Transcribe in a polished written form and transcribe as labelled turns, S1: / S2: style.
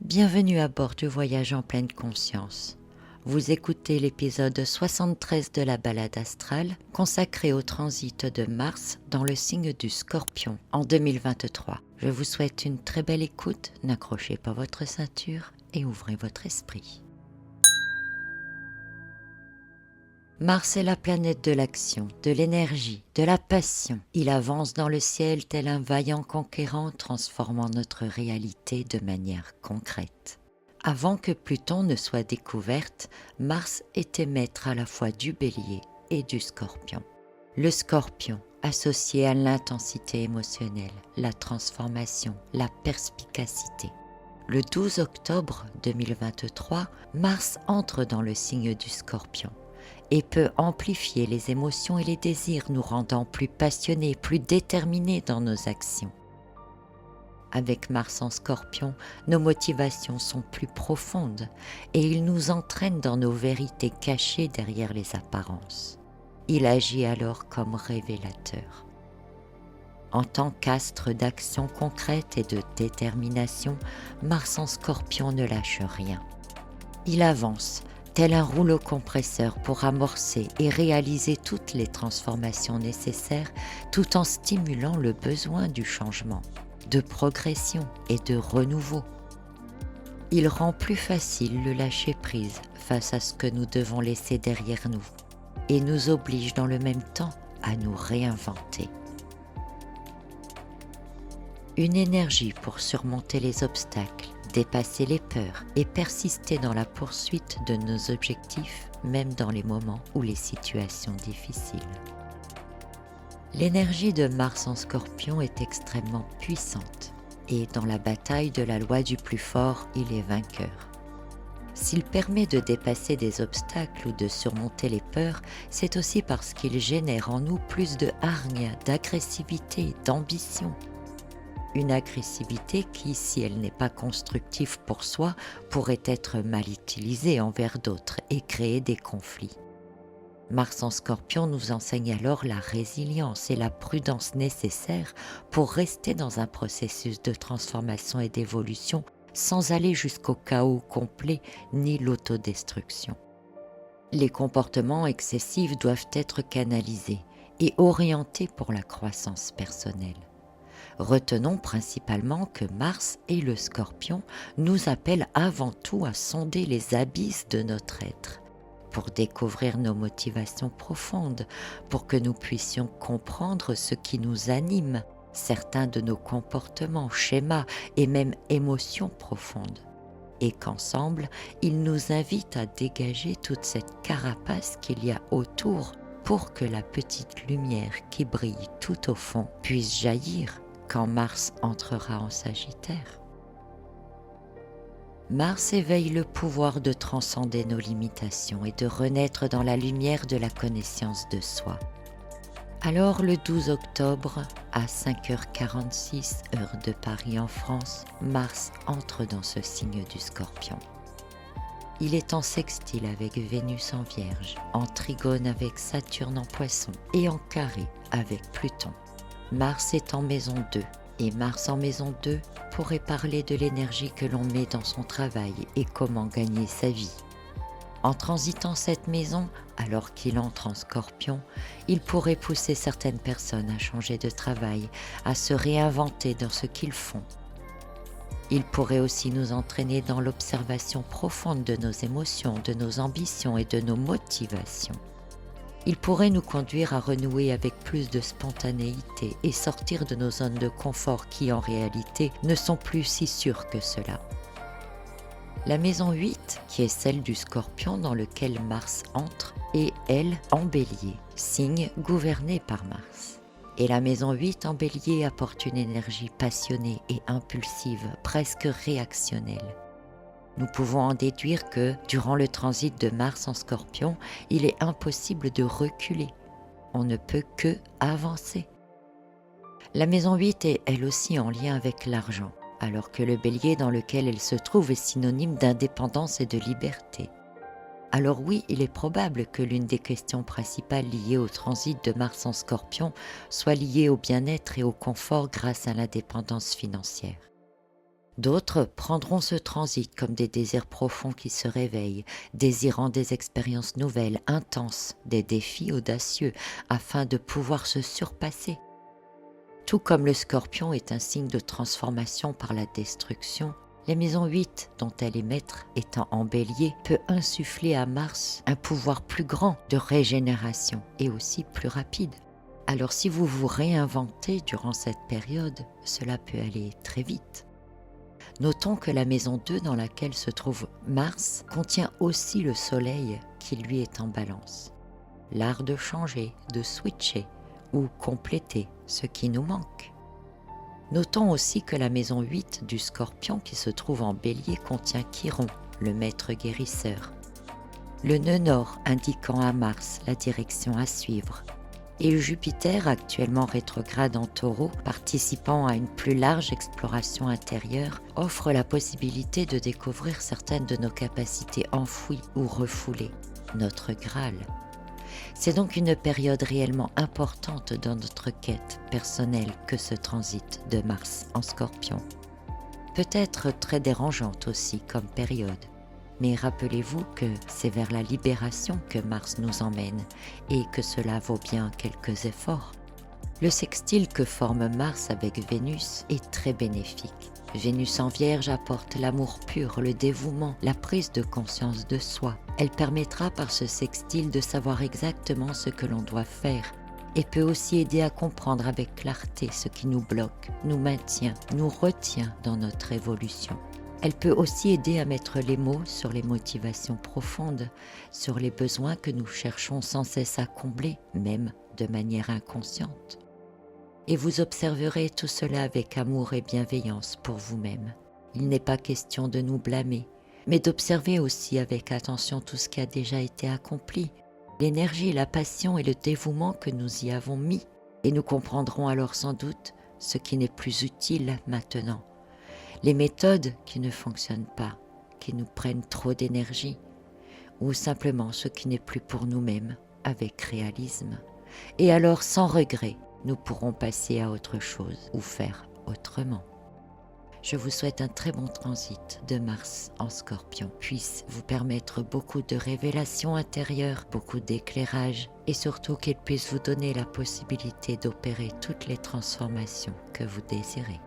S1: Bienvenue à bord du voyage en pleine conscience. Vous écoutez l'épisode 73 de la balade astrale consacré au transit de Mars dans le signe du Scorpion en 2023. Je vous souhaite une très belle écoute, n'accrochez pas votre ceinture et ouvrez votre esprit. Mars est la planète de l'action, de l'énergie, de la passion. Il avance dans le ciel tel un vaillant conquérant transformant notre réalité de manière concrète. Avant que Pluton ne soit découverte, Mars était maître à la fois du Bélier et du Scorpion. Le Scorpion, associé à l'intensité émotionnelle, la transformation, la perspicacité. Le 12 octobre 2023, Mars entre dans le signe du Scorpion et peut amplifier les émotions et les désirs, nous rendant plus passionnés, plus déterminés dans nos actions. Avec Mars en Scorpion, nos motivations sont plus profondes et il nous entraîne dans nos vérités cachées derrière les apparences. Il agit alors comme révélateur. En tant qu'astre d'action concrète et de détermination, Mars en Scorpion ne lâche rien. Il avance tel un rouleau compresseur pour amorcer et réaliser toutes les transformations nécessaires tout en stimulant le besoin du changement, de progression et de renouveau. Il rend plus facile le lâcher-prise face à ce que nous devons laisser derrière nous et nous oblige dans le même temps à nous réinventer. Une énergie pour surmonter les obstacles, dépasser les peurs et persister dans la poursuite de nos objectifs, même dans les moments ou les situations difficiles. L'énergie de Mars en Scorpion est extrêmement puissante et dans la bataille de la loi du plus fort, il est vainqueur. S'il permet de dépasser des obstacles ou de surmonter les peurs, c'est aussi parce qu'il génère en nous plus de hargne, d'agressivité, d'ambition. Une agressivité qui, si elle n'est pas constructive pour soi, pourrait être mal utilisée envers d'autres et créer des conflits. Mars en Scorpion nous enseigne alors la résilience et la prudence nécessaires pour rester dans un processus de transformation et d'évolution sans aller jusqu'au chaos complet ni l'autodestruction. Les comportements excessifs doivent être canalisés et orientés pour la croissance personnelle. Retenons principalement que Mars et le Scorpion nous appellent avant tout à sonder les abysses de notre être, pour découvrir nos motivations profondes, pour que nous puissions comprendre ce qui nous anime, certains de nos comportements, schémas et même émotions profondes, et qu'ensemble, ils nous invitent à dégager toute cette carapace qu'il y a autour pour que la petite lumière qui brille tout au fond puisse jaillir quand Mars entrera en Sagittaire. Mars éveille le pouvoir de transcender nos limitations et de renaître dans la lumière de la connaissance de soi. Alors le 12 octobre, à 5h46, heure de Paris en France, Mars entre dans ce signe du Scorpion. Il est en sextile avec Vénus en Vierge, en trigone avec Saturne en Poisson et en carré avec Pluton. Mars est en maison 2, et Mars en maison 2 pourrait parler de l'énergie que l'on met dans son travail et comment gagner sa vie. En transitant cette maison, alors qu'il entre en Scorpion, il pourrait pousser certaines personnes à changer de travail, à se réinventer dans ce qu'ils font. Il pourrait aussi nous entraîner dans l'observation profonde de nos émotions, de nos ambitions et de nos motivations. Il pourrait nous conduire à renouer avec plus de spontanéité et sortir de nos zones de confort qui, en réalité, ne sont plus si sûres que cela. La maison 8, qui est celle du Scorpion dans lequel Mars entre, est, elle, en Bélier, signe gouverné par Mars. Et la maison 8 en Bélier apporte une énergie passionnée et impulsive, presque réactionnelle. Nous pouvons en déduire que, durant le transit de Mars en Scorpion, il est impossible de reculer. On ne peut que avancer. La maison 8 est elle aussi en lien avec l'argent, alors que le Bélier dans lequel elle se trouve est synonyme d'indépendance et de liberté. Alors oui, il est probable que l'une des questions principales liées au transit de Mars en Scorpion soit liée au bien-être et au confort grâce à l'indépendance financière. D'autres prendront ce transit comme des désirs profonds qui se réveillent, désirant des expériences nouvelles, intenses, des défis audacieux, afin de pouvoir se surpasser. Tout comme le Scorpion est un signe de transformation par la destruction, la maison 8, dont elle est maître, étant en Bélier, peut insuffler à Mars un pouvoir plus grand de régénération et aussi plus rapide. Alors si vous vous réinventez durant cette période, cela peut aller très vite. Notons que la maison 2 dans laquelle se trouve Mars contient aussi le Soleil qui lui est en Balance. L'art de changer, de switcher ou compléter ce qui nous manque. Notons aussi que la maison 8 du Scorpion qui se trouve en Bélier contient Chiron, le maître guérisseur. Le nœud nord indiquant à Mars la direction à suivre. Et Jupiter, actuellement rétrograde en Taureau, participant à une plus large exploration intérieure, offre la possibilité de découvrir certaines de nos capacités enfouies ou refoulées, notre Graal. C'est donc une période réellement importante dans notre quête personnelle que ce transit de Mars en Scorpion. Peut-être très dérangeante aussi comme période. Mais rappelez-vous que c'est vers la libération que Mars nous emmène et que cela vaut bien quelques efforts. Le sextile que forme Mars avec Vénus est très bénéfique. Vénus en Vierge apporte l'amour pur, le dévouement, la prise de conscience de soi. Elle permettra par ce sextile de savoir exactement ce que l'on doit faire et peut aussi aider à comprendre avec clarté ce qui nous bloque, nous maintient, nous retient dans notre évolution. Elle peut aussi aider à mettre les mots sur les motivations profondes, sur les besoins que nous cherchons sans cesse à combler, même de manière inconsciente. Et vous observerez tout cela avec amour et bienveillance pour vous-même. Il n'est pas question de nous blâmer, mais d'observer aussi avec attention tout ce qui a déjà été accompli, l'énergie, la passion et le dévouement que nous y avons mis, et nous comprendrons alors sans doute ce qui n'est plus utile maintenant. Les méthodes qui ne fonctionnent pas, qui nous prennent trop d'énergie, ou simplement ce qui n'est plus pour nous-mêmes, avec réalisme. Et alors, sans regret, nous pourrons passer à autre chose ou faire autrement. Je vous souhaite un très bon transit de Mars en Scorpion, puisse vous permettre beaucoup de révélations intérieures, beaucoup d'éclairage, et surtout qu'il puisse vous donner la possibilité d'opérer toutes les transformations que vous désirez.